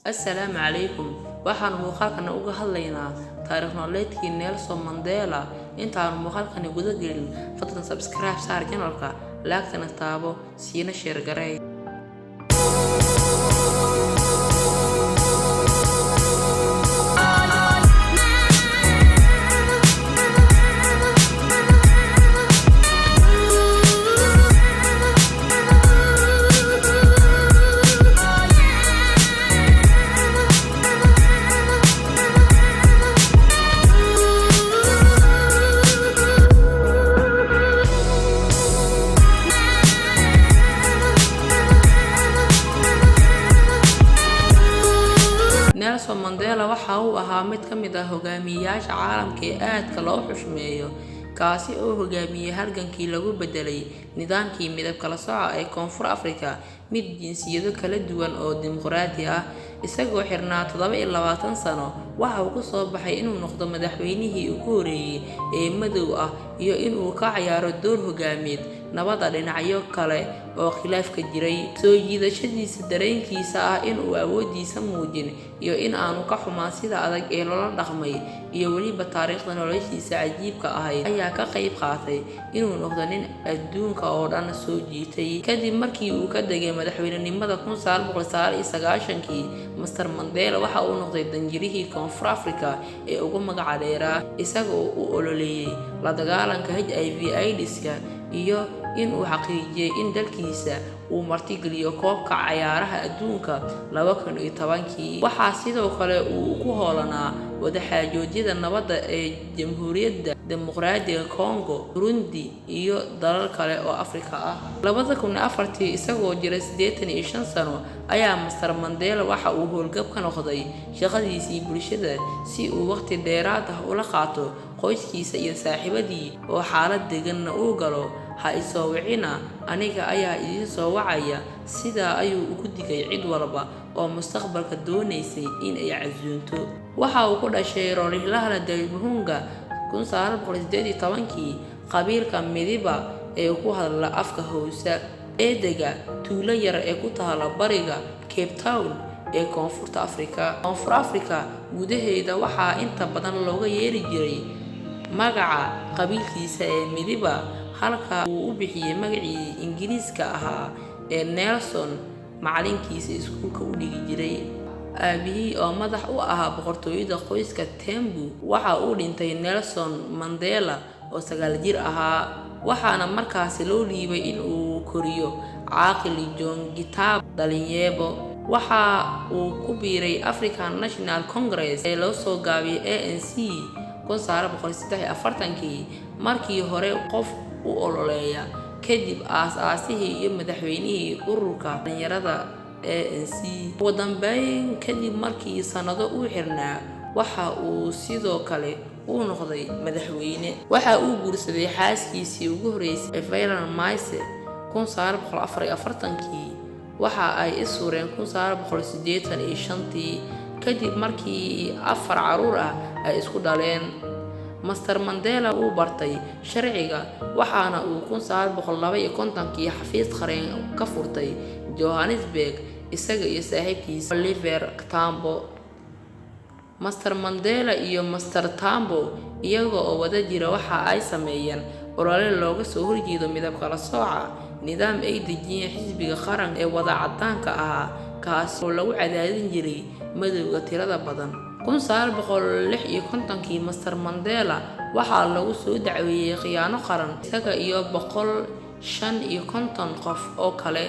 السلام عليكم waxaan muuqaalkan uga hadlaynaa taariikh nololeedkii Nelson Mandela intaan muuqaalkan guda gelin fadlan subscribe saar channelka like-na taabo siina share garay Nelson Mandela waxa uu ahaa mid ka mid ah hogaamiyayaasha caalamka ee aadka loo xushmeeyo kaasi oo hogaamiyay halgankii lagu bedelay nidaamkii midab kala sooca ee Koonfur Afrika mid jinsiyado kala duwan oo dimuqraadi ah isagoo xirnaa 27 sano waxa uu ku soo baxay inuu noqdo madaxweynihii ugu horeeyay ee madow ah iyo inuu ka ciyaaro door hogaamiyeed nabada dhinacyo kale oo khilaaf ka jiray soo jiidashadiisa dareenkiisa ah inuu awoodiisa muujin iyo in aanu ka xumaan sida adag ee loola dhaqmay iyo waliba taariikhda noloshiisa cajiibka ahayd ayaa ka qayb qaatay inuu noqdo nin adduunka oo dhan soo jiitay kadib markii uu ka degay madaxweynenimada 1999 Mr Mandela waxa uu noqday danjirihii Koonfur Afrika ee ugu magaca dheeraa isagoo u ololeeyay la dagaalanka HIV/AIDS-ka iyo inuu xaqiijiyay in dalkiisa uu martigeliyo koobka ciyaaraha adduunka 2010 waxa sidoo kale uu ku hoolanaa wadaxaajoodyada nabadda ee Jamhuuriyadda Dimuqraadiga Congo, Burundi iyo dalal kale oo Afrika ah 2004 isagoo jira 85 sano ayaa Mr Mandela waxa uu howlgab ka noqday shaqadiisii bulshada si uu waqti dheeraad ah ula qaato qoyskiisa iyo saaxiibadii oo xaalad degan u galo ha isoo wicina aniga ayaa idin soo wacaya sida ayuu ugu digay cid walba oo mustaqbalka doonaysay in ay casuunto waxa uu ku dhashay Rolihlahla Dalbunga 1918 qabiilka Midiba ee ku hadla afka Hausa ee dega tuulo yar ee ku taala bariga Cape Town ee Koonfurta Afrika Koonfur Afrika gudaheeda waxa inta badan looga yeeri jiray magaca qabiilkiisa ee Midiba halka uu u bixiyay magacii Ingiriiska ahaa ee Nelson macalinkiisa iskuulka u dhigi jiray aabihii oo madax u ahaa boqortooyada qoyska Tembu waxa uu dhintay Nelson Mandela oo 9 jir ahaa waxaana markaas loo liibay in uu koriyo caaqil John Gitaab Dalinyeebo waxa uu ku biiray African National Congress ee loo soo gaabiyay ANC 1943 markii hore qof u ololeeya kadib aas-aasihii iyo madaxweynihii ururka dhalinyarada ANC ugu dambeyn kadib markii sanado uu xirnaa waxa uu sidoo kale uu noqday madaxweyne waxa uu guursaday xaaskiisii ugu horeysay Evelyn Maise 1944 waxa ay isureen 1985 kadib markii 4 caruur ah ay isku dhaleen Mr Mandela uu bartay sharciga waxaana uu 1952 xafiis qareen ka furtay Johannesburg isaga iyo saaxiibkiisa Oliver Tambo Mr Mandela iyo Mr Tambo iyaga oo wada jira waxa ay sameeyeen olole looga soo horjeedo midab kala sooca nidaam ay dejiyeen xisbiga qaran ee wada cadaanka ah kaas oo lagu cadaadin jiray madowga tirada badan 1956 Mr Mandela waxa lagu soo dacweeyay khiyaano qaran isaga iyo 150 qof oo kale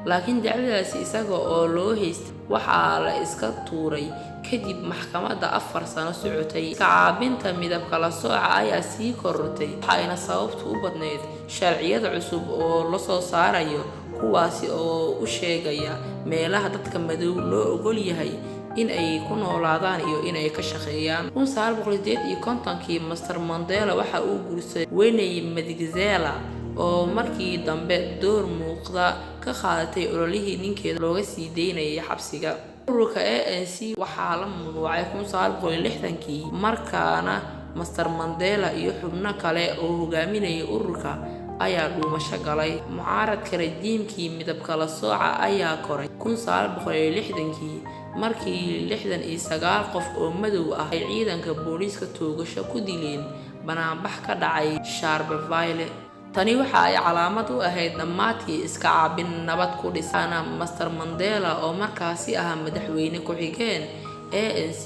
laakiin dacwadaasi isaga oo loo haystay waxa la iska tuuray kadib maxkamadda 4 sano socotay caabinta midab kala sooca ayaa sii korortay waxayna sababtu u badneyd sharciyada cusub oo la soo saarayo kuwaasi oo u sheegaya meelaha dadka madow loo ogol yahay in ay ku noolaadaan iyo in ay ka shaqeeyaan 1950 Mr Mandela waxa uu guursaday Winnie Madikizela oo markii dambe door muuqda ka qaadatay ololihii ninkeeda looga sii deynayay xabsiga ururka ANC waxa la mamnuucay 1960 markaana Mr Mandela iyo xubno kale oo hogaaminayay ururka ayaa dhuumasho galay mucaaradka rajiimkii midab kala sooca ayaa koray 1960 markii 69 qof oo madow ah ay ciidanka booliiska toogasho ku dileen banaanbax ka dhacay Sharpeville. tani waxa ay calaamad u ahayd dhammaadkii iska caabin nabad ku dhisana Mr. Mandela oo markaasi ahaa madaxweyne ku-xigeen ANC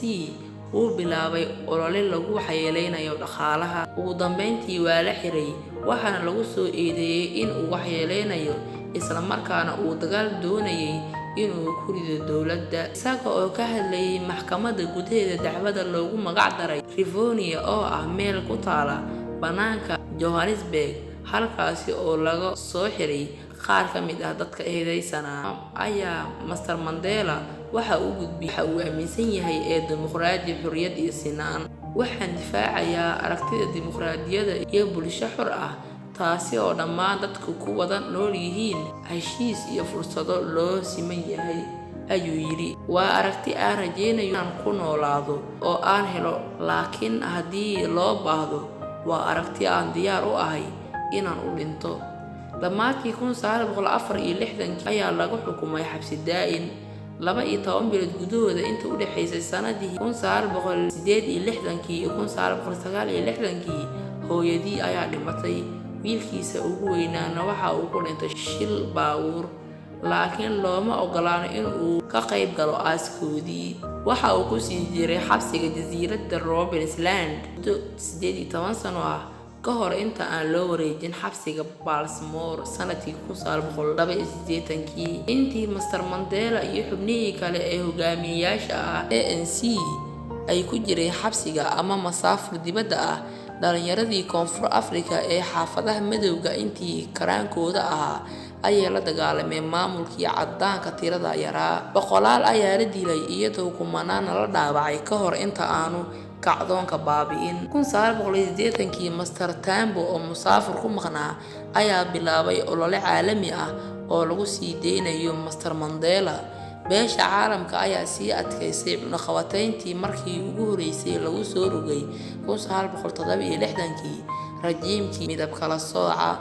uu bilaabay olole lagu waxyeeleynayo dhaqaalaha. ugu dambeyntii waa la xiray waxaana lagu soo eedeeyay in uu waxyeeleynayo isla markaana uu dagaal doonayay inuu ku rido dowladda. isaga oo ka hadlayay maxkamadda gudaheeda dacwada loogu magac daray Rivonia oo ah meel ku taala banaanka Johannesburg, halkaasi oo laga soo xiray qaar ka mid ah dadka eedeysanaa ayaa Mr. Mandela waxa uu aaminsan yahay ee dimuqraadi, xurriyad iyo sinaan. waxaan difaacayaa aragtida dimuqraadiyadda iyo bulsho xor ah taasi oo dhammaan dadku ku wada nool yihiin heshiis iyo fursado loo siman yahay, ayuu yiri. waa aragti aan rajeynayo inaan ku noolaado oo aan helo, laakiin haddii loo baahdo waa aragti aan diyaar u ahay inaan u dhinto. dhammaadkii 1964 ayaa lagu xukumay xabsi daa'in 12 bilood gudahooda inta u dhaxaysay sanadii 1968 iyo 1969. hooyadii ayaa dhimatay, wiilkiisa ugu weynaana waxa uu ku dhintay shil baabuur, laakiin looma ogolaano in uu ka qayb galo aaskoodii. waxa uu ku sii jiray xabsiga jasiiradda Robben Island muddo 18 sano ah ka hor inta aan loo wareejin xabsiga Baltimore sanadkii 1982. intii Mr. Mandela iyo xubnihii kale ee hogaamiyayaasha ah ANC ay ku jireen xabsiga ama masaafur dibadda ah, dhalinyaradii Koonfur Afrika ee xaafadaha madowga intii karaankooda ahaa ayay la dagaalameen maamulkii caddaanka tirada yaraa. boqolaal ayaa la dilay iyadoo kumanaan la dhaawacay ka hor inta aanu kacdoonka baabi'in. 1980 Mr. Tambo oo musaafir ku maqnaa ayaa bilaabay olole caalami ah oo lagu sii deynayo Mr. Mandela. beesha caalamka ayaa sii adkaysay cunaqabatayntii markii ugu horeysay lagu soo rogay 1967 rajiimkii midab kala sooca.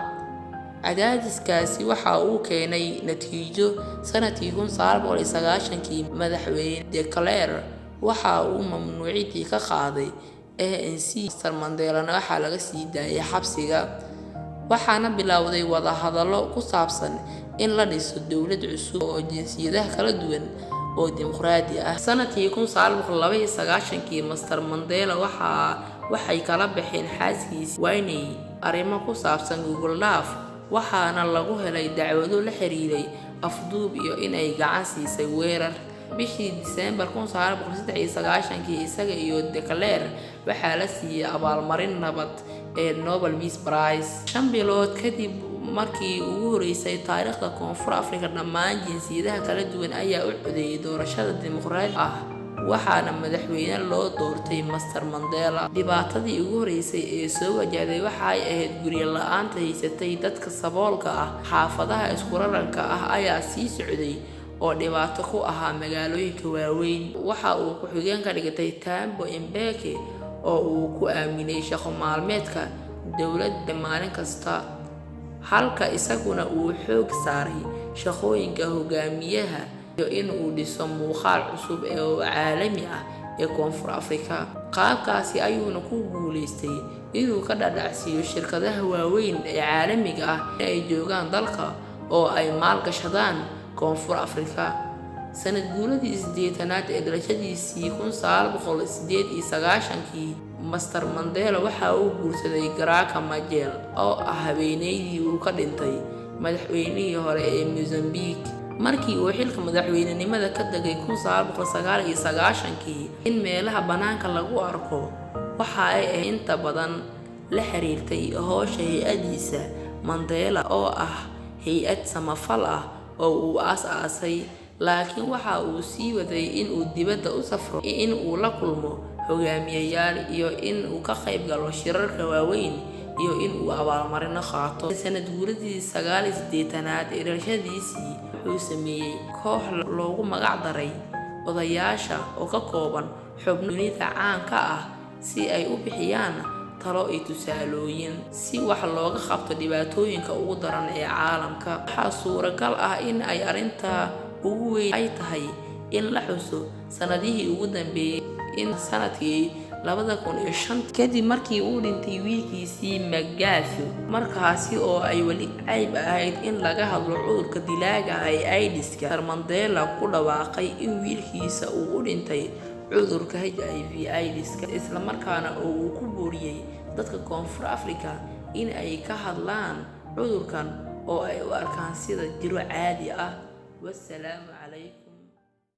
cadaadiskaasi waxa uu keenay natiijo. sanadkii 1990 madaxweyne de Klerk waxa uu mamnuucidii ka qaaday ANC. Mr. Mandela waxaa laga sii daayay xabsiga, waxaana bilowday wada hadallo ku saabsan in la dhiso dowlad cusub oo jinsiyadaha kala duwan oo dimuqraadi ah. sanadkii 1992 Mr. Mandela waxay kala baxeen xaaskiisa Winnie arrimo ku saabsan Google Love, waxaana lagu helay dacwado la xiriiray afduub iyo inay gacan siisay weerar. bishii December 1993 isaga iyo de Klerk waxaa la siiyay abaalmarin nabad ee Nobel Peace Prize. 5 bilood kadib markii ugu horeysay taariikhda Koonfur Afrika dhammaan jinsiyadaha kala duwan ayaa u codeeyay doorashada dimuqraadi ah, waxaana madaxweyne loo doortay Mr. Mandela. dhibaatadii ugu horeysay ee soo wajahday waxay ahayd guryo la'aanta haysatay dadka saboolka ah. xaafadaha isku raranta ah ayaa sii socday oo dhibaato ku ahaa magaalooyinka waaweyn. waxa uu ku-xigeen ka dhigtay Thabo Mbeki oo uu ku aaminay shaqo maalmeedka dowladda maalin kasta, halka isaguna uu xoog saaray shaqooyinka hogaamiyaha iyo in uu dhiso muuqaal cusub oo caalami ah ee Koonfur Afrika. qaabkaasi ayuuna ku guuleystay inuu ka dhadhacsiiyo shirkadaha waaweyn ee caalamiga ah in ay joogaan dalka oo ay maalgashadaan Koonfur Afrika. sanad guuradii 8aad ee dhalashadiisii 1998 Mr. Mandela waxa uu guursaday Graca Machel oo ah haweeneydii uu ka dhintay madaxweynihii hore ee Mozambique. markii uu xilka madaxweynenimada ka degay 1999 in meelaha banaanka lagu arko waxa ay inta badan la xiriirtay howsha hay'adiisa Mandela oo ah hay'ad samafal ah oo uu aasaasay, laakiin waxa uu sii waday in uu dibadda u safro, in uu la kulmo hogaamiyayaal iyo in uu ka qayb galo shirarka waaweyn iyo in uu abaalmarino qaato. sanad guuradii 89aad ee dhalashadiisii wuxuu sameeyay koox loogu magac daray odayaasha oo ka kooban xubno dunida caanka ah si ay u bixiyaan talo iyo tusaalooyin si wax looga qabto dhibaatooyinka ugu daran ee caalamka. waxaa suuragal ah in ay arrinta ugu weyn ay tahay in la xuso sanadihii ugu dambeeyay in sanadkii 2005 kadib markii uu dhintay wiilkiisii Magaasho markaasi oo ay wali cayb ahayd in laga hadlo cudurka dilaaga ah ee AIDS-ka. Mandela ku dhawaaqay in wiilkiisa uu u dhintay cudurka HIV/AIDS-ka isla markaana uu ku booriyay dadka Koonfur Afrika in ay ka hadlaan cudurkan oo ay u arkaan sida jiro caadi ah. Wassalaamu calaykum.